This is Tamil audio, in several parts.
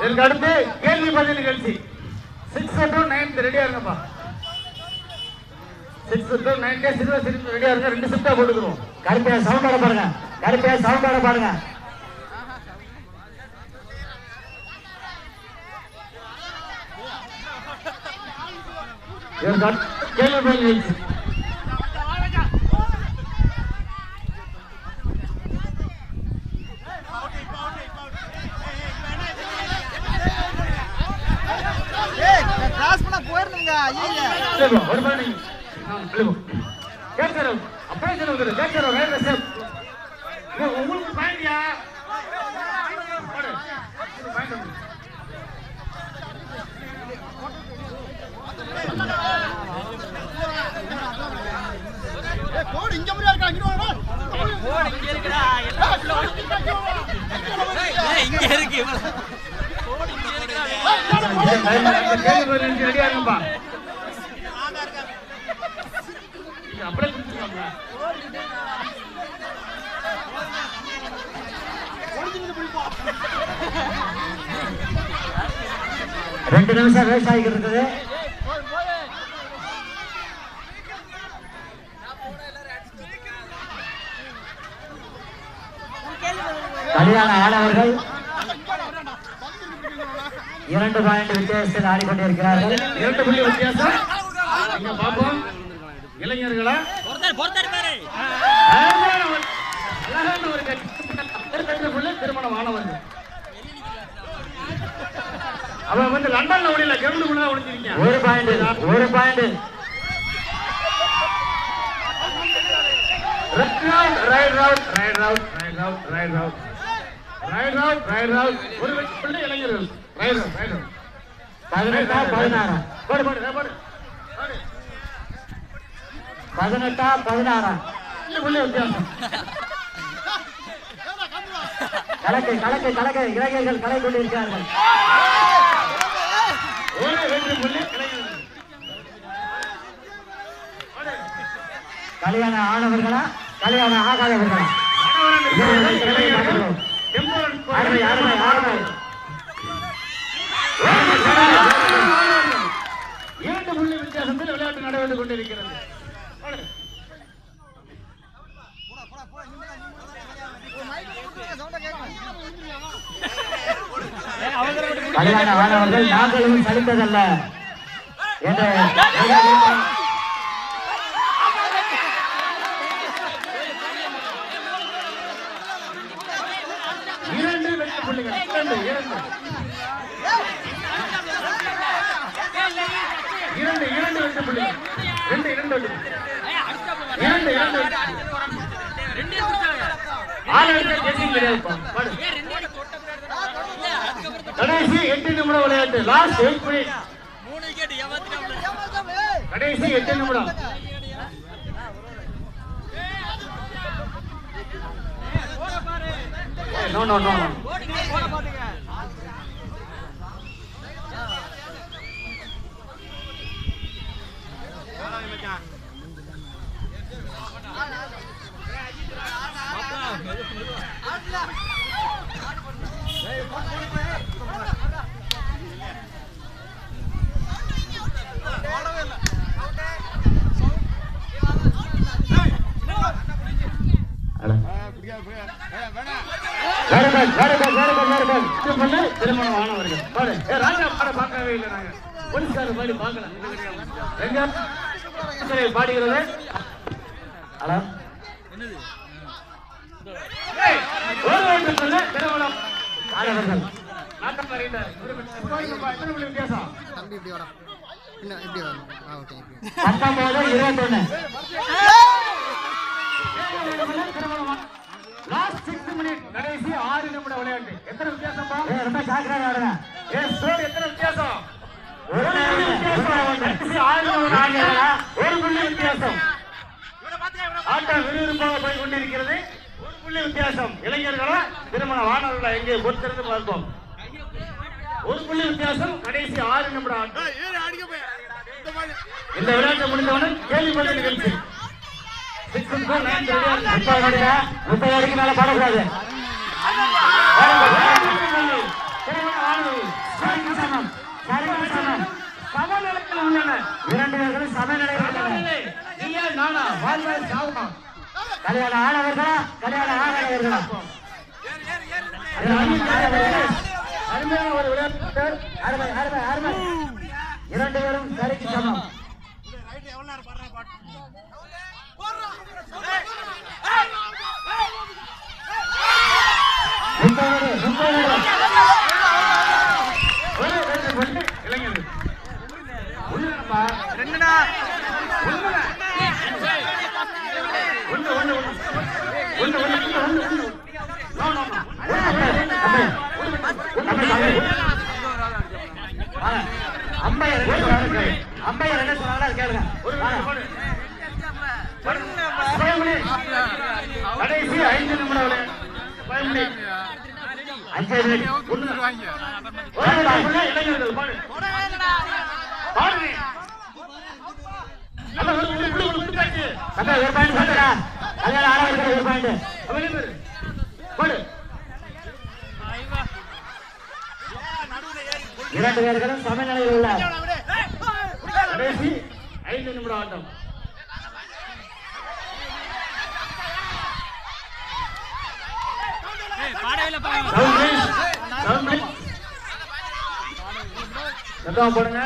இதுக்கு அடுத்து கேள்வி பதில் நிகழ்ச்சி 6 to 9 ரெடியா இருங்கப்பா. 6 to 9 ரெடியா இருங்க. 2 ஷிஃப்டா போட்டுக்கிறோம். கருப்பையா சவுண்டோட பாருங்க. கருப்பையா சவுண்டோட பாருங்க. கேள்வி பதில் நிகழ்ச்சி ஒரு மணி கேட்கிறோம். அப்படியே சொல்லுங்க கேட்கிறோம். உங்களுக்கு பாயிண்டியா இங்க முறையா இருக்கா? இங்க இருக்கு. ரெடியா இருங்கப்பா. அப்படியே குடிச்சுக்கோங்க. 2 நிமிஷம் வேஸ்ட் ஆகிட்டு இருக்குது. கல்யாண ஆடவர்கள் 2 பாயிண்ட் வித்தியாசத்தில் ஆடிக்கொண்டிருக்கிறார்கள். 2 புள்ளி வித்தியாசம். இங்க பாப்போம். இளைஞர்களா திருமணம் ஆனவர்கள். அவன் வந்து லண்டன்ல ஓடில கிரவுண்டுக்குள்ள ஒளிஞ்சிருக்கான். 1 பாயிண்ட் 1 பாயிண்ட். ரைட் ரவுட் ரைட் ரவுட் ரைட் ரவுட் ரைட் ரவுட் ரைட் ரவுட் ரைட் ரவுட். ஒரு புள்ளி இளைஞர்கள். ரைட் ரவுட் ரைட் ரவுட். 18-16. போடு போடு போடு. 18-16. புள்ளி வித்தியாசம். கலக்கை கலக்கை கலக்கை இளைஞர்கள் கலை கொண்டிருக்கிறார்கள். ஒரு வெற்றி புள்ளி இளைஞர்கள். கல்யாண ஆனவர்களா கல்யாண ஆகாதவர்களா? அருமை அருமை அருமை. 2 புள்ளி வித்தியாசத்தில் விளையாட்டு நடைபெற்றுக் கொண்டிருக்கிறது. கல்யாண ஆனவர்கள் நாங்களும் சலித்ததல்ல என்று கடைசி 8 நிமிடம் விளையாட்டு. Last 8 minute. கடைசி 8 நிமிடம். No no no. திருமணம் ஆனவர்கள் ராஜா பாட பார்க்கவே இல்லை. நாங்க போலீஸ்காரர் பாடி பார்க்கல. பாடுகிறது திருமணம் ஆனவர்கள். வித்தியாசம் 19-21. Last 6 minute. கடைசி 6 நிமிட விளையாட்டு. எத்தனை வித்தியாசம்? ரொம்ப ஜாக்கிரதையா ஆடுங்க. எத்தனை வித்தியாசம்? 1 புள்ளி வித்தியாசம். கடைசி 6 நிமிடம். 1 புள்ளி வித்தியாசம். ஆட்டம் விறுவிறுப்பாக போய் கொண்டிருக்கிறது. 1 புள்ளி வித்தியாசம். இளைஞர்களா திருமணம் ஆனவர்களா எங்கே பொறுத்திருந்து பார்ப்போம். 1 புள்ளி வித்தியாசம். கடைசி 6 நிமிடம் ஆட்டம். இந்த விளையாட்டு முடிந்தவுடன் கேள்வி பதில் நிகழ்ச்சி. 30 வரைக்கும் மேல பாடக்கூடாது. சமநிலையில் உள்ளன. நீயா நானா வாழ்வாய் சாவுமா கல்யாண ஆனவர்களா கல்யாண ஆனவர்களா அருமையான ஒரு விளையாட்டு. அருமை அருமை அருமை. இரண்டு பேரும் சரிக்கு சமம். இளைஞர்கள் அம்பையர் என்ன சொன்னாங்க கேளுங்க. கடைசி 5 நிமிடம் 5 மினிட். இளைஞர்கள் பாடு பாடு ஒரு பாயிண்ட் சொல்லுடா. கல்யாண ஆனவர்கள் ஒரு பாயிண்ட். பாடு இரண்டு பேர்களும் சமநிலையில் உள்ளார். கடைசி 5 நிமிடம் ஆட்டம். சத்தம் போடுங்க.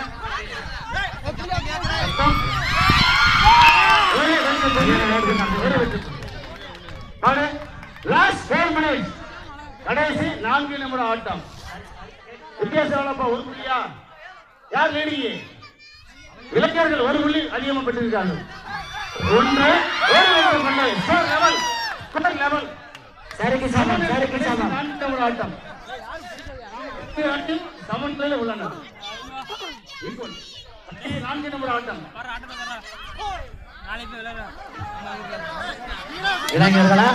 கடைசி 4 நிமிடம் ஆட்டம். வித்தியாசம் ஒரு புள்ளியா யார் லீடிங்க? இளைஞர்கள் ஒரு புள்ளி அதிகமாக பெற்றிருக்காங்க. ஒன்று லெவல் சரிக்கு சமம் சரிக்கு சமம். 4 நிமிடம் ஆட்டம். சமநிலையில் உள்ளன. 4 நிமிடம் ஆட்டம். இளைஞர்களா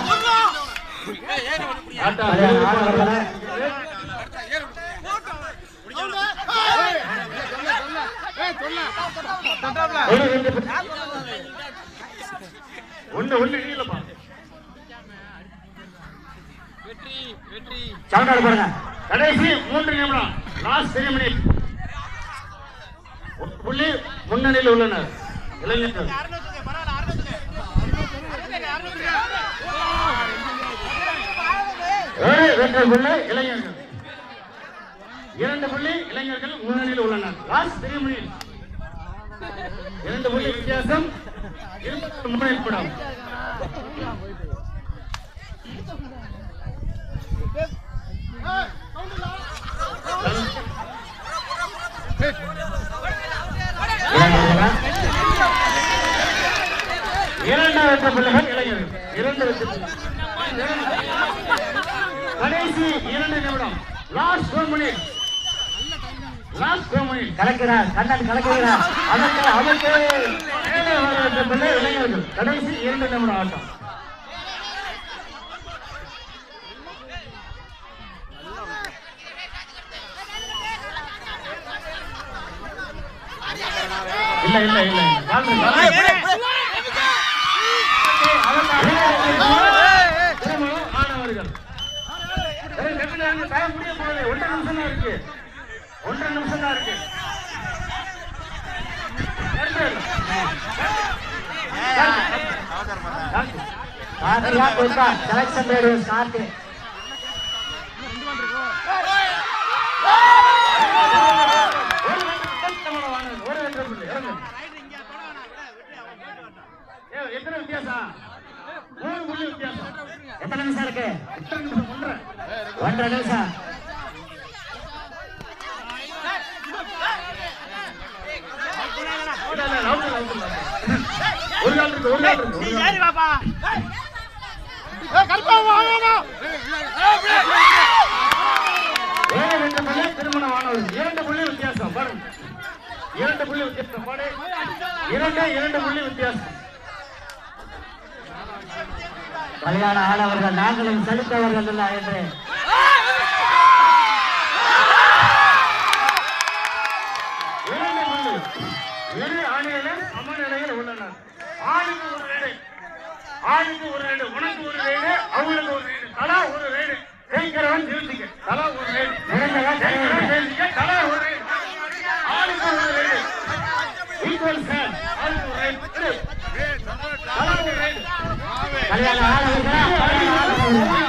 கல்யாண ஆனவர்களா ஒண்ணு இல்லப்பா. சவுண்டாடு போடுங்க. கடைசி 3 நிமிடம். Last 3 minute. புள்ளி முன்னணியில் உள்ளனர் இளைஞர்கள். வெற்றி புள்ளி இளைஞர்கள். 2 புள்ளி இளைஞர்கள் முன்னணியில் உள்ளனர். Last 3 minute. 2 புள்ளி வித்தியாசம். 23 நிமிடம். இரண்டாவது பிள்ளைகள் இளைஞர்கள். 2 வெற்றி புள்ளி. கடைசி 2 நிமிடம். Last 1 minute. Last 1 minute. கலக்கிறார் கண்ணன் கலக்கிறார். அதற்கு பிள்ளை இளைஞர்கள். கடைசி 2 நிமிடம் ஆட்டம். இல்ல மாணவர்கள் முடிய போகுது. 1.5 நிமிஷம் தான் இருக்கு. 1.5 நிமிஷம் தான் இருக்கு. Selection radio start. எத்தனை வித்தியாசம்? 3 புள்ளி வித்தியாசம். எத்தனை நிமிஷம் இருக்கு? 1.5 நிமிஷம். ஒரு நாள் இருக்கு. திருமணமானவர்கள் 2 புள்ளி வித்தியாசம். 2 புள்ளி வித்தியாசம். 2 புள்ளி வித்தியாசம். கல்யாண ஆனவர்கள் நாங்களும் செலுத்தவர்கள் இல்லை என்று இரு அணியினர் சமநிலையில் உள்ளனர். ஆணுக்கு ஒரு ரைடு, உனக்கு ஒரு ரைடு, அவங்களுக்கு ஒரு ரைடு, தலா ஒரு ரைடு. ஜெயிக்கிறவன் ஜெயிச்சிக்க, தலா ஒரு ரைடு. தலா ஒரு ரைடு. ஆணுக்கு ஒரு ரைடு. Equal sir. கல்யாணம் ஆளவர்களா